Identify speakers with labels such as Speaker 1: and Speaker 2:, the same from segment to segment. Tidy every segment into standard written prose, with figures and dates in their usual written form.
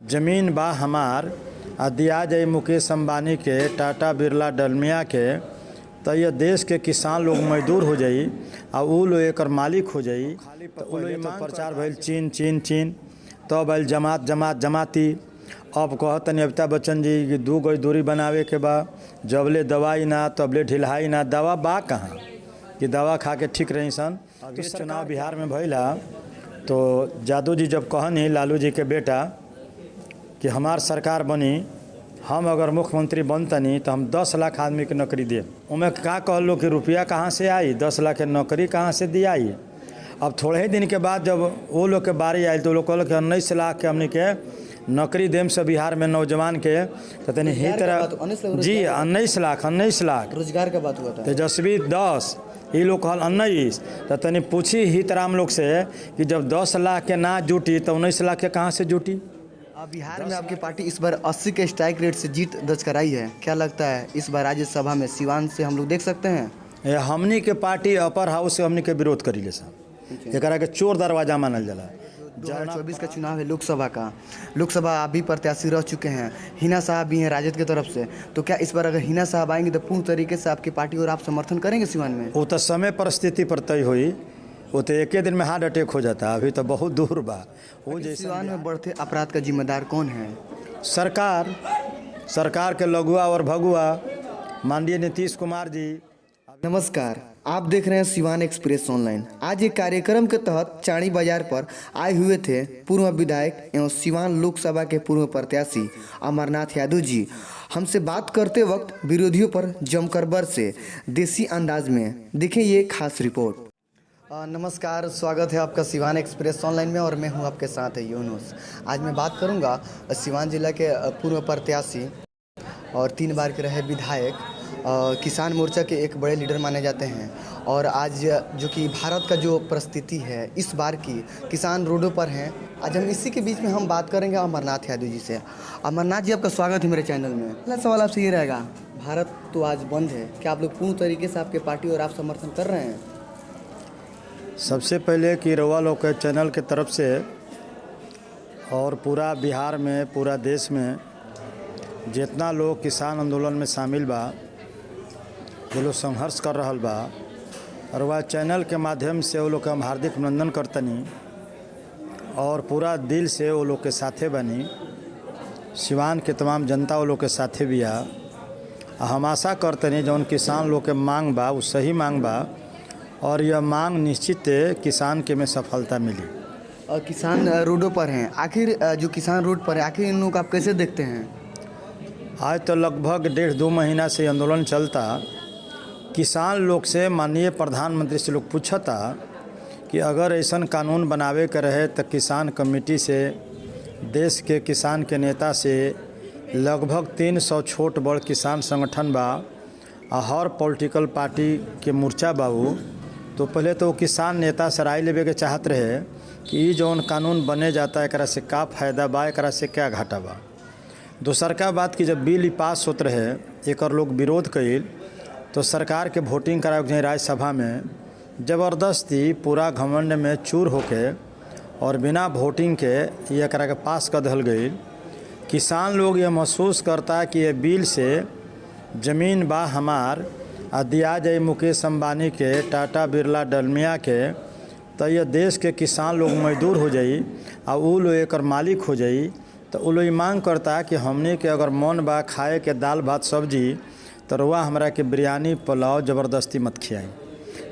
Speaker 1: जमीन बा हमार आ दिया जाए मुकेश अंबानी के, टाटा बिरला डलमिया के, तो ये देश के किसान लोग मजदूर हो जाई आ उ लोग एकर मालिक हो जाई। तो प्रचार भइल चीन चीन चीन, तब भइल जमात जमात जमाती। अब कहतनी अमिताभ बच्चन जी कि 2 गज दूरी बनावे के बा, जबले दवाई ना तबले ढिलाई ना। दवा बा कहाँ कि दवा खा के ठीक रही सन। अभी चुनाव बिहार में भइला तो जादू जी जब कहनी लालू जी के बेटा कि हमार सरकार बनी, हम अगर मुख्यमंत्री बनतनी तो हम 10 लाख आदमी के नौकरी दे। उमें का कहलो कि रुपया कहाँ से आई, 10 लाख के नौकरी कहाँ से दियाई। अब थोड़े ही दिन के बाद जब वो लोग के बारी आई तो लोग कहल कि 19 लाख के हमने के नौकरी देम से बिहार में नौजवान के। तो तनी ही तरह जी 19 लाख
Speaker 2: रोजगार का बात हुआ था।
Speaker 1: तेजस्वी 10, ये लोग कहल 19। तो तनी पूछी ही तरह हम लोग से कि जब 10 लाख के ना जुटी तो 19 लाख के कहाँ से जुटी।
Speaker 2: बिहार में आपकी पार्टी इस बार 80 के स्ट्राइक रेट से जीत दर्ज कराई है। क्या लगता है इस बार राज्यसभा में सिवान से हम लोग देख सकते हैं?
Speaker 1: हमनी के पार्टी अपर हाउस से हमनी के विरोध करी ले साहब, एकरा के चोर दरवाजा मानल जाला।
Speaker 2: 2024 का चुनाव है लोकसभा का। लोकसभा आप भी प्रत्याशी रह चुके हैं, हिना साहब भी हैं राजद की तरफ से। तो क्या इस बार अगर हिना साहब आएंगे तो पूर्ण तरीके से आपकी पार्टी और आप समर्थन करेंगे सिवान में?
Speaker 1: वो तो समय परिस्थिति पर तय हुई, वो तो एक ही दिन में हार्ट अटैक हो जाता, अभी तो बहुत दूर बा। वो जैसे
Speaker 2: सिवान में बढ़ते अपराध का जिम्मेदार कौन है?
Speaker 1: सरकार के लघुआ और भगुआ माननीय नीतीश कुमार जी।
Speaker 2: नमस्कार, आप देख रहे हैं सिवान एक्सप्रेस ऑनलाइन। आज एक कार्यक्रम के तहत चाणी बाजार पर आए हुए थे पूर्व विधायक एवं सिवान लोकसभा के पूर्व प्रत्याशी अमरनाथ यादव जी। हमसे बात करते वक्त विरोधियों पर जमकर बरसे देसी अंदाज में। देखें ये खास रिपोर्ट। नमस्कार, स्वागत है आपका सिवान एक्सप्रेस ऑनलाइन में और मैं हूं आपके साथ है यूनुस। आज मैं बात करूंगा सिवान जिला के पूर्व प्रत्याशी और 3 बार के रहे विधायक, किसान मोर्चा के एक बड़े लीडर माने जाते हैं। और आज जो कि भारत का जो परिस्थिति है इस बार की, किसान रोडों पर हैं। आज हम इसी के बीच में हम बात करेंगे अमरनाथ यादव जी से। अमरनाथ जी, आपका स्वागत है मेरे चैनल में। पहला सवाल आपसे ये रहेगा, भारत तो आज बंद है, क्या आप लोग पूर्ण तरीके से आपके पार्टी और आप समर्थन कर रहे हैं?
Speaker 1: सबसे पहले कि रउआ लोग के चैनल के तरफ से और पूरा बिहार में, पूरा देश में जितना लोग किसान आंदोलन में शामिल बा, जो लोग संघर्ष कर रहा बा, और वह चैनल के माध्यम से वो लोग का हम हार्दिक अभिनंदन करतनी और पूरा दिल से वो लोग के साथे बनी। सिवान के तमाम जनता वो लोग के साथे भी आ। हम आशा करतनी जौन किसान लोग के मांग बा वो सही मांग बा और यह मांग निश्चित किसान के में सफलता मिली।
Speaker 2: और किसान रोडों पर हैं, आखिर जो किसान रोड पर है, आखिर इन लोगों को आप कैसे देखते हैं?
Speaker 1: आज तो लगभग 1.5-2 महीना से आंदोलन चलता। किसान लोग से माननीय प्रधानमंत्री से लोग पूछता कि अगर ऐसा कानून बनावे के रहे तो किसान कमेटी से, देश के किसान के नेता से, लगभग 300 छोट बड़ किसान संगठन बा, हर पॉलिटिकल पार्टी के मोर्चा बाबू। तो पहले तो किसान नेता से राय लेवे के चाहत रहे कि ये जौन कानून बने जाता है एकरा से का फ़ायदा बा, एकरा से क्या घाटा बा। दूसर का बात कि जब बिल पास होत रहे एक लोग विरोध कइल तो सरकार के वोटिंग करावे के राज्यसभा में ज़बरदस्ती पूरा घमंड में चूर होके और बिना वोटिंग के ये करा के पास कर दिल गई। किसान लोग ये महसूस करता कि ये बिल से जमीन बा हमार आ दिया जाए मुकेश अंबानी के, टाटा बिरला डलमिया के, तो ये देश के किसान लोग मजदूर हो जाई आ उ लोग एकर मालिक हो जाई। तो वो लोग मांग करता कि हमने के अगर मन बा खाए के दाल भात सब्जी तो रुआ हमरा के बिरयानी पुलाव ज़बरदस्ती मत खियाई।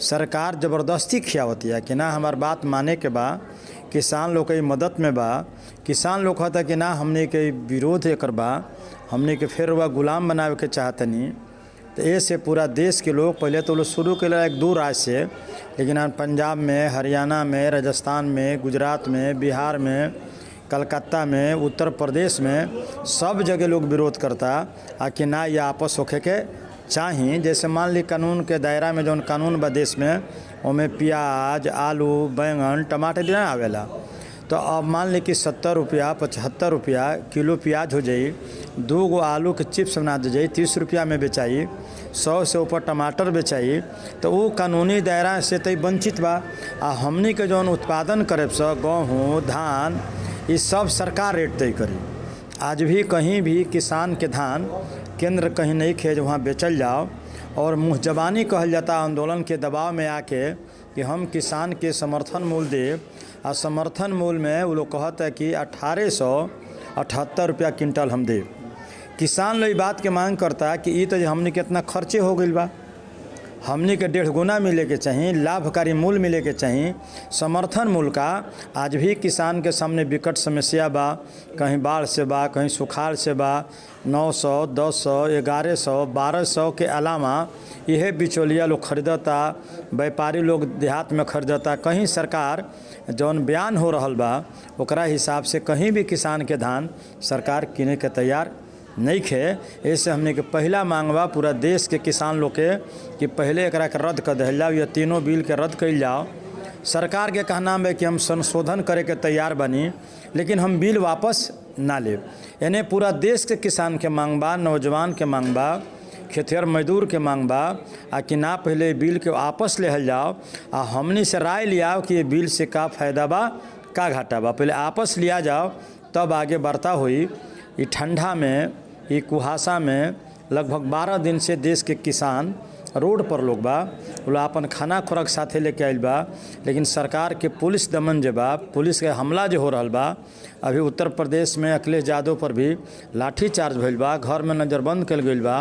Speaker 1: सरकार ज़बरदस्ती खियावती है कि ना हमार बात माने के बा, किसान लोग की मदद में बा। किसान लोग कहता कि ना हमने के विरोध एकर बा, हमने के फिर वह गुलाम बनावे के चाहतनी। तो ऐसे पूरा देश के लोग पहले तो लोग शुरू के लिए 1-2 राज्य से, लेकिन आज पंजाब में, हरियाणा में, राजस्थान में, गुजरात में, बिहार में, कलकत्ता में, उत्तर प्रदेश में सब जगह लोग विरोध करता कि ना ये आपस होके के चाहिए। जैसे मान ली कानून के दायरा में जौन कानून बा देश में, उनमें प्याज, आलू, बैंगन, टमाटर ना आवेला। तो अब मान ली कि 70 रुपया 75 रुपया किलो प्याज हो जाई, 2 गो आलू के चिप्स बना दे जाई 30 रुपया में बेचाई, 100 से ऊपर टमाटर बेचाई। तो वो कानूनी दायरा से तो वंचित बा। हमनी के जौन उत्पादन करे गेहूँ, धान, ये सब सरकार रेट तय करी। आज भी कहीं भी किसान के धान केंद्र कहीं नहीं खे वहाँ बेचल जाओ, और मुँह जबानी कहल जाता आंदोलन के दबाव में आके कि हम किसान के समर्थन मूल्य दे, और समर्थन मूल्य में वो लोग कहते हैं कि 1878 रुपया क्विंटल हम दे। किसान लोग बात के मांग करता है कि ये तो हमने के इतना खर्चे हो गई बा, हमने के 1.5 गुना मिले के चाहिए, लाभकारी मूल्य मिले के चाहिए। समर्थन मूल्य का आज भी किसान के सामने विकट समस्या बा, कहीं बाढ़ से बा, कहीं सुखाड़ से बा। 900, 1000, 1100, 1200 के अलावा यह बिचौलिया लोग खरीदता, व्यापारी लोग देहात में खरीदता। कहीं सरकार जौन बयान हो रहल बा ओकरा हिसाब से कहीं भी किसान के धान सरकार किने के तैयार नहीं खे। ऐसे हमने के पहला मांग बा पूरा देश के किसान लोग के कि पहले एकरा के रद्द कर दिया जाओ, या तीनों बिल के रद्द कर जाओ। सरकार के कहना है कि हम संशोधन करे के तैयार बनी, लेकिन हम बिल वापस ना ले। यानी पूरा देश के किसान के मांग बा, नौजवान के मांग बा, खेतिहर मजदूर के मांग बा कि ना पहले बिल के वापस ले जाओ, आ हमनी से राय लिया कि ये बिल से का फ़ायदा बा का घाटा बा, पहले वापस लिया जाओ तब आगे बढ़ता हुई। ये ठंडा में, ये कुहासा में लगभग 12 दिन से देश के किसान रोड पर लोग बा, वो अपन खाना खुराक साथे लेके आइल बा, लेकिन सरकार के पुलिस दमन जे बा, पुलिस के हमला जो हो रहल बा। अभी उत्तर प्रदेश में अखिलेश यादव पर भी लाठी चार्ज भइल बा, घर में नज़रबंद कल गइल बा,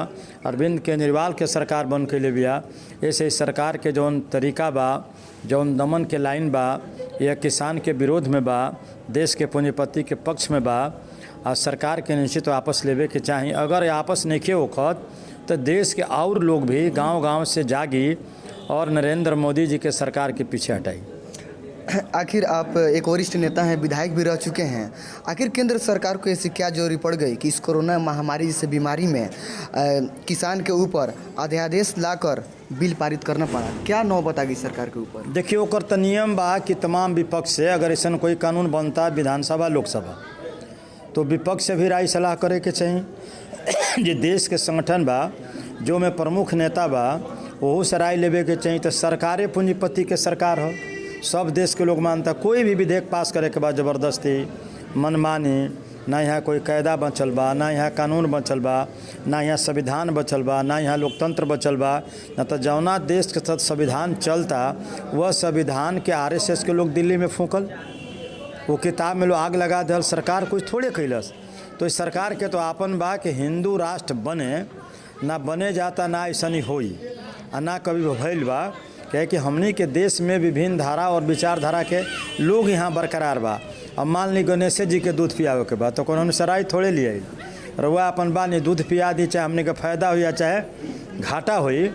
Speaker 1: अरविंद केजरीवाल के सरकार बंद कैले बिया। ऐसे सरकार के जौन तरीका बा, जौन दमन के लाइन बा, यह किसान के विरोध में बा, देश के पूंजीपति के पक्ष में बा, और सरकार के निश्चित वापस लेवे के चाहिए। अगर वापस नहीं होखत तो देश के और लोग भी गांव-गांव से जागी और नरेंद्र मोदी जी के सरकार के पीछे हटाई।
Speaker 2: आखिर आप एक वरिष्ठ नेता हैं, विधायक भी रह चुके हैं, आखिर केंद्र सरकार को ऐसी क्या जरूरी पड़ गई कि इस कोरोना महामारी जैसे बीमारी में किसान के ऊपर अध्यादेश लाकर बिल पारित करना पड़ा? क्या नौबत आ गई सरकार के ऊपर?
Speaker 1: देखिए, ओकर तो नियम बा कि तमाम विपक्ष से अगर ऐसा कोई कानून बनता विधानसभा लोकसभा, तो विपक्ष से भी राय सलाह करे के चाहिए। जो देश के संगठन बा, जो में प्रमुख नेता बा, वहू से राय लेवे के चाहिए। तो सरकारे पूंजीपति के सरकार हो, सब देश के लोग मानता। कोई भी विधेयक पास करे के बाद ज़बरदस्ती, मनमानी, ना यहाँ कोई कायदा बचल बा, ना यहाँ कानून बचल बा, ना यहाँ संविधान बचल बा, ना यहाँ लोकतंत्र बचल बा। न तो जौना देश के साथ संविधान चलता वह संविधान के RSS के लोग दिल्ली में फूकल, वो किताब में लोग आग लगा दल, सरकार कुछ थोड़े कैलस। तो इस सरकार के तो आपन बा कि हिंदू राष्ट्र बने, ना बने जाता, ना ऐसा नहीं होई, और ना कभी भइल बा। कहे कि हमनी के देश में विभिन्न धारा और विचारधारा के लोग यहाँ बरकरार बा। अब मान ली गणेश जी के दूध पियावे के बाद तो कोनो सराय थोड़े लिए रउआ अपन बा नहीं दूध पिया दी, चाहे हमने के फ़ायदा हो या चाहे घाटा होई।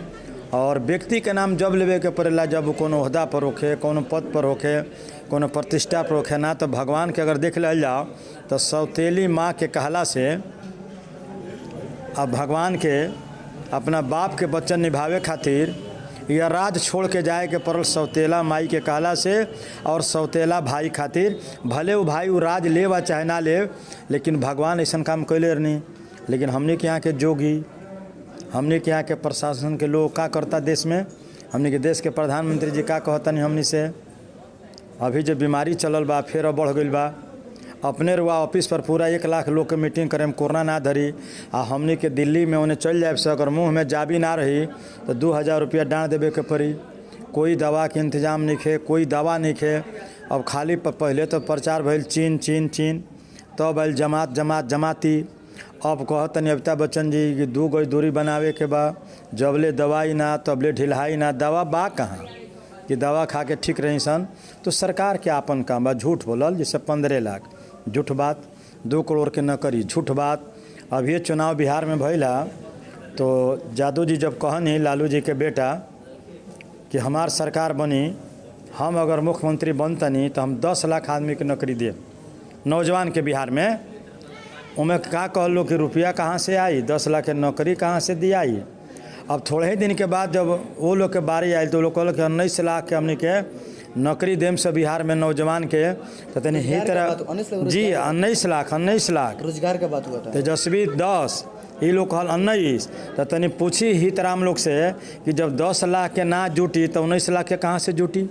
Speaker 1: और व्यक्ति के नाम जब लेवे के पड़ेला, जब कोनो ओहदा पर होखे, कोनो पद पर होखे, कोनो प्रतिष्ठा पर होखे ना। तो भगवान के अगर देख ले जाओ तो सौतेली माँ के कहला से अब भगवान के अपना बाप के वचन निभावे खातिर यह राज छोड़ के जाए के पड़ल सौतेला माई के कहला से, और सौतेला भाई खातिर। भले वो भाई वो राज ले वा चाहे ना ले, लेकिन भगवान ऐसा काम कैले नहीं। लेकिन हमने के यहाँ के जोगी, हमने के यहाँ के प्रशासन के लोग का करता देश में, हमने के देश के प्रधानमंत्री जी का कहता नहीं हमने से। अभी जो बीमारी चलल बा फिर बढ़ गई बा, अपने रुआ ऑफिस पर पूरा 1 लाख लोग के मीटिंग करे में कोरोना ना धरी, आ हमने के दिल्ली में उन्हें चल जाए से अगर मुँह में जाबी ना रही तो 2000 रुपया डांट देवे के पड़ी। कोई दवा के इंतजाम नहीं खे, कोई दवा नहीं खे। अब खाली पहले तो प्रचार भइल चीन चीन चीन, तब आयल जमात जमात जमाती। अब कहतनी अमिताभ बच्चन जी कि 2 गज दूरी बनावे के बा, जबले दवाई ना तबले ढिलाई ना। दवा बा कहाँ कि दवा खा के ठीक रही सन। तो सरकार के आपन काम बा झूठ बोलल, जैसे 15 लाख झूठ बात, 2 करोड़ के नकरी झूठ बात। अब ये चुनाव बिहार में भइला तो जादू जी जब कहनी लालू जी के बेटा कि हमार सरकार बनी, हम अगर मुख्यमंत्री बनतनी तो हम 10 लाख आदमी के नौकरी दे नौजवान के बिहार में। उमें का कहलो कि रुपया कहाँ से आई, 10 लाख के नौकरी कहाँ से दियाई। अब थोड़े ही दिन के बाद जब वो लोग के बारी आई तो लोग कहल कि 19 लाख के हमने के नौकरी देम से बिहार में नौजवान के। तो तनी ही तरह जी 19 लाख
Speaker 2: रोजगार का बात हुआ था।
Speaker 1: तेजस्वी 10, ये लोग कहल 19। तो तनी पूछी ही तरह हम लोग से कि जब 10 लाख के ना जुटी तो 19 लाख के कहाँ से जुटी।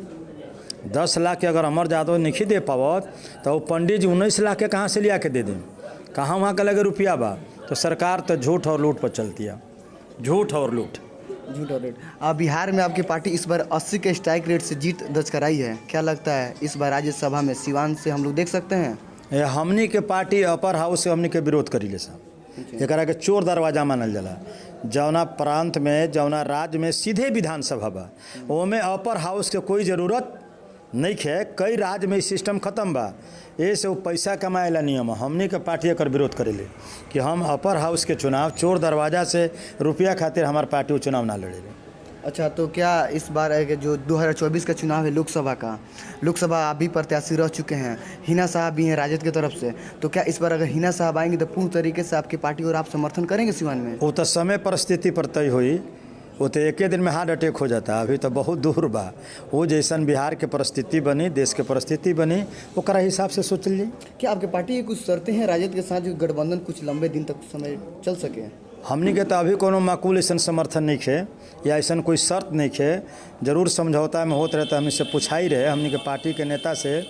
Speaker 1: 10 लाख के अगर अमर यादव नहीं दे पावत तो पंडित जी 19 लाख के कहाँ से लिया के दे दें। कहाँ वहाँ का लगे रुपया बा। तो सरकार तो झूठ और लूट पर चलती है, झूठ और लूट।
Speaker 2: बिहार में आपकी पार्टी इस बार 80 के स्ट्राइक रेट से जीत दर्ज कराई है। क्या लगता है इस बार राज्यसभा में सिवान से हम लोग देख सकते हैं?
Speaker 1: हमनी के पार्टी अपर हाउस से हमनी के विरोध करी ले साहब। एकरा के चोर दरवाजा मानल जाला। जौना प्रांत में, जौना राज्य में सीधे विधानसभा बा, ओमे अपर हाउस के कोई ज़रूरत नहीं है। कई राज्य में सिस्टम खत्म बा। ये से वो पैसा कमाए ला नियम है। हमनी के पार्टी एकर विरोध करेले कि हम अपर हाउस के चुनाव चोर दरवाजा से रुपया खातिर हमार पार्टी वो चुनाव ना लड़े।
Speaker 2: अच्छा, तो क्या इस बार है कि जो 2024 का चुनाव है लोकसभा आप भी प्रत्याशी रह चुके हैं, हिना साहब भी हैं राजद की तरफ से, तो क्या इस बार अगर हिना साहब आएंगे तो पूर्ण तरीके से आपकी पार्टी और आप समर्थन करेंगे सिवान में?
Speaker 1: वो तो समय परिस्थिति पर तय हुई। वो तो एक दिन में हार्ट अटैक हो जाता। अभी तो बहुत दूर बा। वो जैसन बिहार के परिस्थिति बनी, देश के परिस्थिति बनी, ओकरा हिसाब से सोच लीजिए।
Speaker 2: क्या आपके पार्टी की कुछ शर्तें हैं राजद के साथ जो गठबंधन कुछ लंबे दिन तक समय चल सके?
Speaker 1: हमनी के तो अभी कोनो माकूल ऐसा समर्थन नहीं है या ऐसा कोई शर्त नहीं है। जरूर समझौता में होते रहता। हमने से पूछाई रहे हमनी के पार्टी के नेता से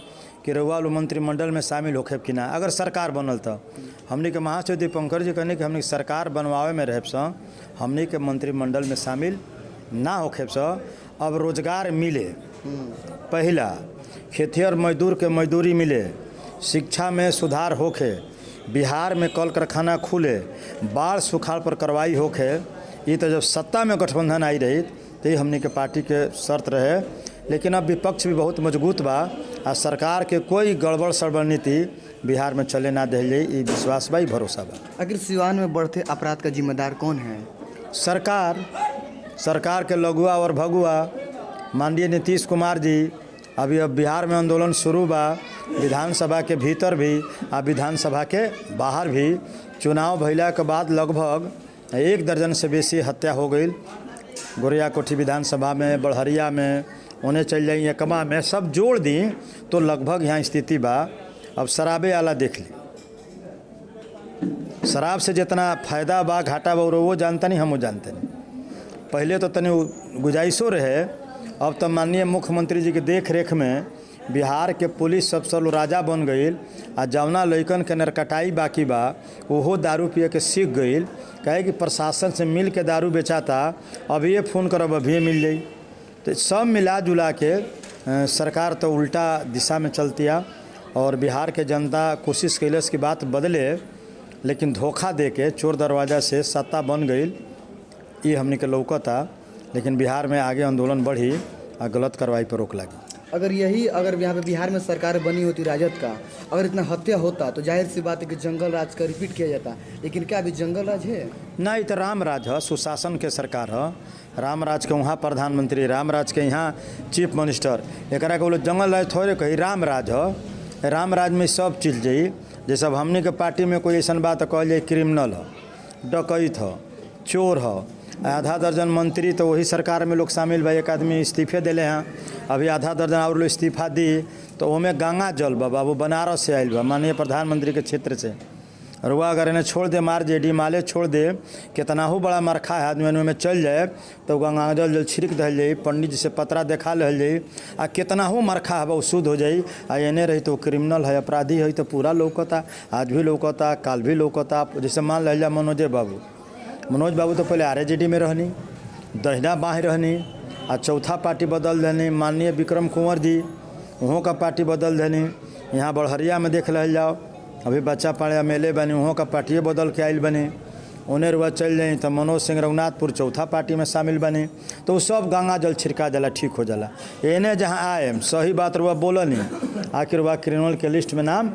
Speaker 1: कि रउआ लोग मंत्रिमंडल में शामिल होखे कि ना, अगर सरकार बनल तो। हमनी के महासचिव दीपंकर जी कहने कि हमनी सरकार बनवावे में रहे हमनी के मंत्रिमंडल में शामिल ना होखे। अब रोजगार मिले, पहला खेतिहर मजदूर के मजदूरी मिले, शिक्षा में सुधार होखे, बिहार में कल कारखाना खुले, बाढ़ सुखाड़ पर कार्रवाई होखे। ये तो जब सत्ता में गठबंधन आई रही तो ये हमनी के पार्टी के शर्त रहे। लेकिन अब विपक्ष भी बहुत मजबूत बा आ सरकार के कोई गड़बड़ सड़बड़ नीति बिहार में चले ना दे जाए, ये विश्वास बा, भरोसा बा।
Speaker 2: आखिर सिवान में बढ़ते अपराध का जिम्मेदार कौन है?
Speaker 1: सरकार के लघुआ और भगुआ माननीय नीतीश कुमार जी। अब बिहार में आंदोलन शुरू बा, विधानसभा के भीतर भी आ विधानसभा के बाहर भी। चुनाव भइला के बाद लगभग 1 दर्जन से बेसी हत्या हो गई। गोरिया कोठी विधानसभा में, बड़हरिया में, उन्हें चल जाइए एकमा में, सब जोड़ दी तो लगभग यहाँ स्थिति बा। अब शराबे आला देख ली। शराब से जितना फ़ायदा बा घाटा बा वो जानता नहीं, हम वो जानते नहीं। पहले तो तनी गुजाइशो रहे। अब तो माननीय मुख्यमंत्री जी के देख रेख में बिहार के पुलिस सब राजा बन गई। आ जौना लइकन के नरकटाई बाकी बा वो दारू पिए के सीख गई। कहे कि प्रशासन से मिल के दारू बेचाता, अभी फ़ोन करब अभी मिल जाई। तो सब मिला जुला के सरकार तो उल्टा दिशा में चलती है। और बिहार के जनता कोशिश कैलस की बात बदले, लेकिन धोखा दे के चोर दरवाजा से सत्ता बन गई। ये हमने के लौकता। लेकिन बिहार में आगे आंदोलन बढ़ी और गलत कार्रवाई पर रोक लगी।
Speaker 2: अगर यहाँ पे बिहार में सरकार बनी होती राजद का, अगर इतना हत्या होता तो जाहिर सी बात है कि जंगल राज का रिपीट किया जाता। लेकिन क्या अभी जंगल राज है?
Speaker 1: ना, ये तो राम राज है, सुशासन के सरकार है। राम राज के वहाँ प्रधानमंत्री, राम राज के यहाँ चीफ मिनिस्टर। एकरा के बोले जंगल राज थोड़े कही, राम राज है। राम राज में सब चीज जाई। जैसे अब हमने के पार्टी में कोई ऐसा बात कहल जाए क्रिमिनल है, डकैत है, चोर है। आधा दर्जन मंत्री तो वही सरकार में लोग शामिल बा। एक आदमी इस्तीफे दिले हैं, अभी आधा दर्जन और लोग इस्तीफा दी। तो ओमे गंगा जल बा, वो बनारस से आयल बा, माननीय प्रधानमंत्री के क्षेत्र से। और वह अगर इन्हें छोड़ दे, मार जेडी माले छोड़ दे, कितना हो बड़ा मरखा है आदमी में चल जाए तो गंगा जल छिड़क दल जाए, पंडित जी से पतरा देखा लहल जाए। आ कितना हो मरखा है वो शुद्ध हो जाए। आ एने रही तो क्रिमिनल है, अपराधी है, तो पूरा लौकता। आज भी लौकता, काल भी लौकता। जैसे मान लिया मनोज बाबू तो पहले RJD में रहनी, दहिना बाह रहनी, आ चौथा पार्टी बदल देनी। माननीय विक्रम कुंवर जी, वहाँ का पार्टी बदल देनी। यहाँ बड़हरिया में देख लहल जाओ, अभी बच्चा पाड़े MLA बनी, वहाँ का पार्टी बदल के आयल बनी। उन्हें रुआ चल जाई तो मनोज सिंह रघुनाथपुर चौथा पार्टी में शामिल बनी। तो सब गंगा जल छिड़का जाला, ठीक हो जाला। एने जहाँ आए सही बात रुआ बोलनी, आखिर वह क्रिमिनल के लिस्ट में नाम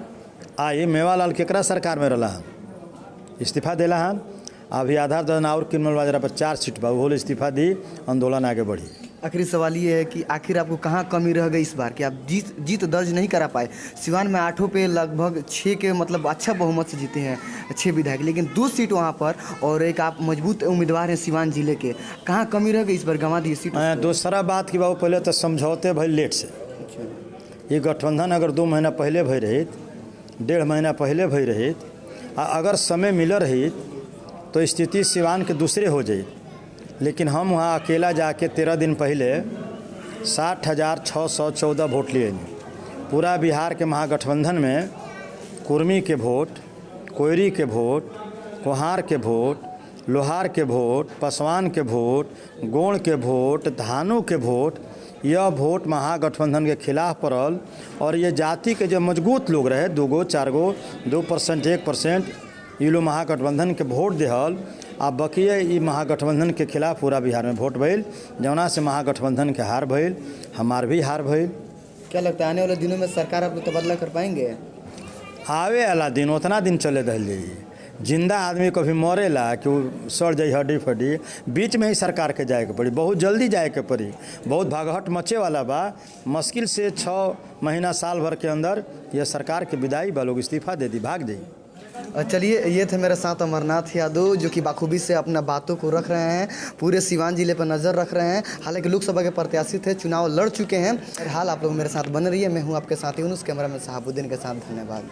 Speaker 1: आई। मेवालाल केकरा सरकार में रहा, इस्तीफा दिला हन। अभी आधा दर्जन और क्रिमिनल वाजरा पर 4 सीट बा, वो इस्तीफा दी, आंदोलन आगे बढ़ी।
Speaker 2: आखिरी सवाल ये है कि आखिर आपको कहाँ कमी रह गई इस बार कि आप जीत दर्ज नहीं करा पाए? सिवान में 8 पे लगभग 6 के मतलब अच्छा बहुमत से जीते हैं 6 विधायक, लेकिन 2 सीट वहाँ पर और एक आप मजबूत उम्मीदवार हैं सिवान जिले के। कहाँ कमी रह गई इस बार, गंवा दी सीट?
Speaker 1: दूसरा बात की बाबू, पहले तो समझौते भाई लेट से। ये गठबंधन अगर 2 महीना पहले भई रही, 1.5 महीना पहले भई रही, अगर समय मिल रही तो स्थिति सिवान के दूसरे हो जाए। लेकिन हम वहाँ अकेला जाके 13 दिन पहले 60,614 वोट लिए। पूरा बिहार के महागठबंधन में कुर्मी के वोट, कोयरी के वोट, कुम्हार के वोट, लोहार के वोट, पासवान के वोट, गोड़ के वोट, धानु के वोट, यह वोट महागठबंधन के खिलाफ पड़ल। और ये जाति के जो मजबूत लोग रहे 2 गो 4 गो 2% 1% ये लोग महागठबंधन के वोट दिहल। आ बकिए ई महागठबंधन के खिलाफ पूरा बिहार में वोट भइल, जौना से महागठबंधन के हार भइल, हमार भी हार भइल।
Speaker 2: क्या लगता है आने वाले दिनों में सरकार आप लोग तबादला कर पाएंगे?
Speaker 1: आवे वाला दिन उतना दिन चले दल जाइए। जिंदा आदमी कभी मरेला कि वो सड़ जाई हड्डी फड्डी, बीच में ही सरकार के जाए के पड़ी, बहुत जल्दी जाए के पड़ी। बहुत भागहट मचे वाला बा। मुश्किल से 6 महीना साल भर के अंदर यह सरकार के विदाई बा, लोग इस्तीफा दे दी, भाग जाई।
Speaker 2: चलिए, ये थे मेरे साथ अमरनाथ यादव, जो कि बाखूबी से अपना बातों को रख रहे हैं, पूरे सिवान जिले पर नज़र रख रहे हैं। हालांकि लोकसभा के प्रत्याशी थे, चुनाव लड़ चुके हैं। हाल आप लोग मेरे साथ बने रहिए। मैं हूं आपके साथी यूनुस, कैमरा में शहाबुद्दीन के साथ। धन्यवाद।